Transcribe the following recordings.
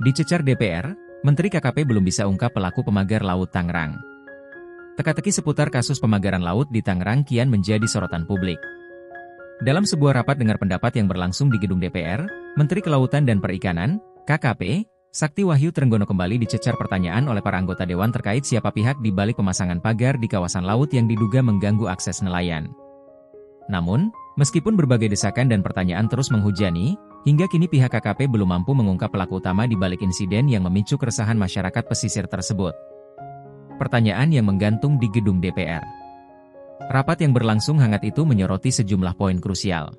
Dicecar DPR, Menteri KKP belum bisa ungkap pelaku pemagar laut Tangerang. Teka-teki seputar kasus pemagaran laut di Tangerang kian menjadi sorotan publik. Dalam sebuah rapat dengar pendapat yang berlangsung di gedung DPR, Menteri Kelautan dan Perikanan, KKP, Sakti Wahyu Trenggono kembali dicecar pertanyaan oleh para anggota dewan terkait siapa pihak di balik pemasangan pagar di kawasan laut yang diduga mengganggu akses nelayan. Namun, meskipun berbagai desakan dan pertanyaan terus menghujani, hingga kini pihak KKP belum mampu mengungkap pelaku utama di balik insiden yang memicu keresahan masyarakat pesisir tersebut. Pertanyaan yang menggantung di gedung DPR. Rapat yang berlangsung hangat itu menyoroti sejumlah poin krusial.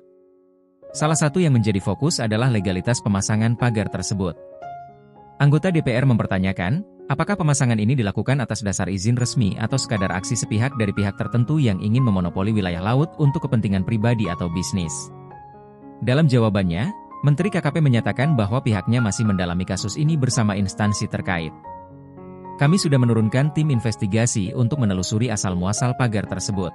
Salah satu yang menjadi fokus adalah legalitas pemasangan pagar tersebut. Anggota DPR mempertanyakan, apakah pemasangan ini dilakukan atas dasar izin resmi atau sekadar aksi sepihak dari pihak tertentu yang ingin memonopoli wilayah laut untuk kepentingan pribadi atau bisnis. Dalam jawabannya, Menteri KKP menyatakan bahwa pihaknya masih mendalami kasus ini bersama instansi terkait. Kami sudah menurunkan tim investigasi untuk menelusuri asal-muasal pagar tersebut.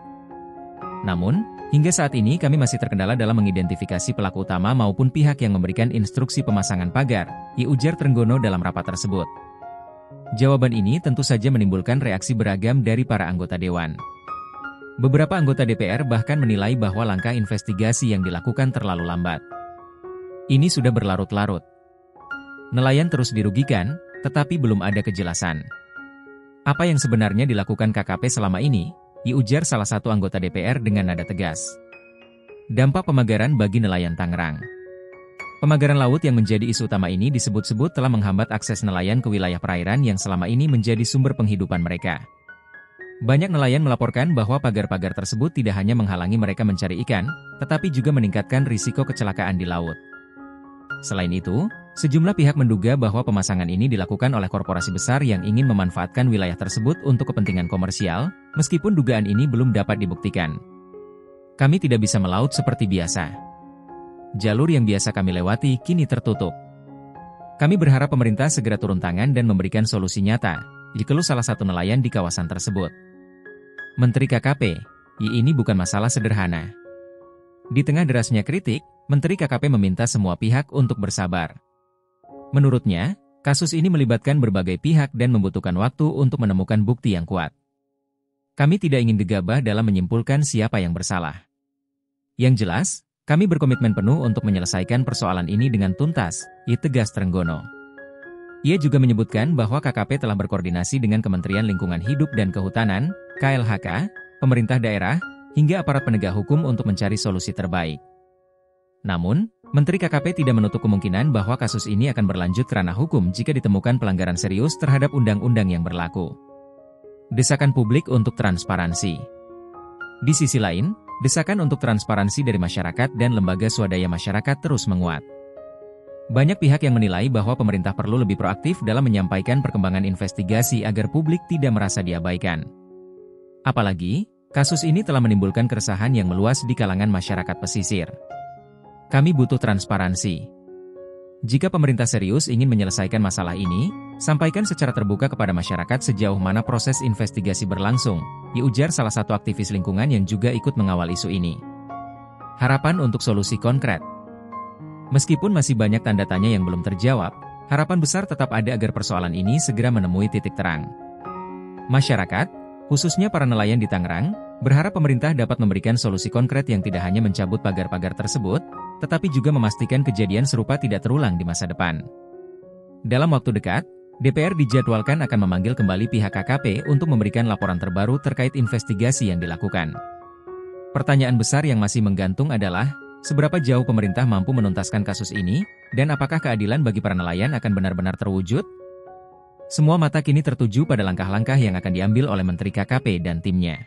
Namun, hingga saat ini kami masih terkendala dalam mengidentifikasi pelaku utama maupun pihak yang memberikan instruksi pemasangan pagar, ujar Trenggono dalam rapat tersebut. Jawaban ini tentu saja menimbulkan reaksi beragam dari para anggota dewan. Beberapa anggota DPR bahkan menilai bahwa langkah investigasi yang dilakukan terlalu lambat. Ini sudah berlarut-larut. Nelayan terus dirugikan, tetapi belum ada kejelasan. Apa yang sebenarnya dilakukan KKP selama ini? Ujar salah satu anggota DPR dengan nada tegas. Dampak pemagaran bagi nelayan Tangerang. Pemagaran laut yang menjadi isu utama ini disebut-sebut telah menghambat akses nelayan ke wilayah perairan yang selama ini menjadi sumber penghidupan mereka. Banyak nelayan melaporkan bahwa pagar-pagar tersebut tidak hanya menghalangi mereka mencari ikan, tetapi juga meningkatkan risiko kecelakaan di laut. Selain itu, sejumlah pihak menduga bahwa pemasangan ini dilakukan oleh korporasi besar yang ingin memanfaatkan wilayah tersebut untuk kepentingan komersial, meskipun dugaan ini belum dapat dibuktikan. Kami tidak bisa melaut seperti biasa. Jalur yang biasa kami lewati kini tertutup. Kami berharap pemerintah segera turun tangan dan memberikan solusi nyata, dikeluh salah satu nelayan di kawasan tersebut. Menteri KKP, ini bukan masalah sederhana. Di tengah derasnya kritik, Menteri KKP meminta semua pihak untuk bersabar. Menurutnya, kasus ini melibatkan berbagai pihak dan membutuhkan waktu untuk menemukan bukti yang kuat. Kami tidak ingin gegabah dalam menyimpulkan siapa yang bersalah. Yang jelas, kami berkomitmen penuh untuk menyelesaikan persoalan ini dengan tuntas, tegas Trenggono. Ia juga menyebutkan bahwa KKP telah berkoordinasi dengan Kementerian Lingkungan Hidup dan Kehutanan, KLHK, pemerintah daerah, hingga aparat penegak hukum untuk mencari solusi terbaik. Namun, Menteri KKP tidak menutup kemungkinan bahwa kasus ini akan berlanjut ke ranah hukum jika ditemukan pelanggaran serius terhadap undang-undang yang berlaku. Desakan publik untuk transparansi. Di sisi lain, desakan untuk transparansi dari masyarakat dan lembaga swadaya masyarakat terus menguat. Banyak pihak yang menilai bahwa pemerintah perlu lebih proaktif dalam menyampaikan perkembangan investigasi agar publik tidak merasa diabaikan. Apalagi, kasus ini telah menimbulkan keresahan yang meluas di kalangan masyarakat pesisir. Kami butuh transparansi. Jika pemerintah serius ingin menyelesaikan masalah ini, sampaikan secara terbuka kepada masyarakat sejauh mana proses investigasi berlangsung, ujar salah satu aktivis lingkungan yang juga ikut mengawal isu ini. Harapan untuk solusi konkret. Meskipun masih banyak tanda tanya yang belum terjawab, harapan besar tetap ada agar persoalan ini segera menemui titik terang. Masyarakat, khususnya para nelayan di Tangerang, berharap pemerintah dapat memberikan solusi konkret yang tidak hanya mencabut pagar-pagar tersebut, tetapi juga memastikan kejadian serupa tidak terulang di masa depan. Dalam waktu dekat, DPR dijadwalkan akan memanggil kembali pihak KKP untuk memberikan laporan terbaru terkait investigasi yang dilakukan. Pertanyaan besar yang masih menggantung adalah, seberapa jauh pemerintah mampu menuntaskan kasus ini, dan apakah keadilan bagi para nelayan akan benar-benar terwujud? Semua mata kini tertuju pada langkah-langkah yang akan diambil oleh Menteri KKP dan timnya.